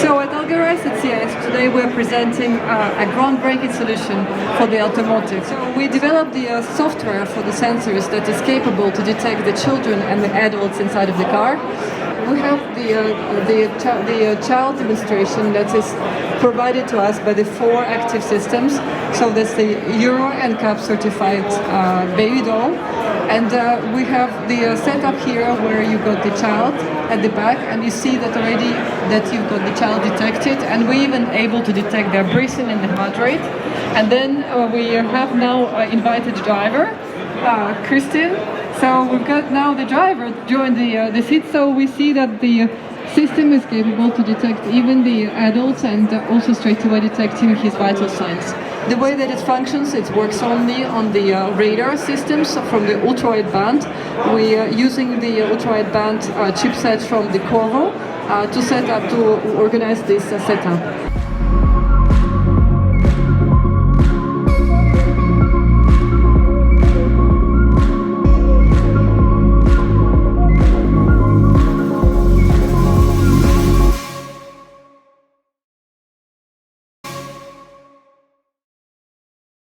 So at Algorized at CES today we're presenting a groundbreaking solution for the automotive. So we developed the software for the sensors that is capable to detect the children and the adults inside of the car. We have the child demonstration that is provided to us by the 4 active systems. So that's the Euro and CAP certified baby doll. And we have the setup here where you got the child at the back, and you see that already that you've got the child detected, and we're even able to detect their breathing and the heart rate. And then we have now invited the driver, Christian. So we've got now the driver join the seat, so we see that the system is capable to detect even the adults and also straight away detecting his vital signs. The way that it functions, it works only on the radar systems from the Ultra-Wideband. We are using the Ultra-Wideband chipset from the Corvo to organize this setup.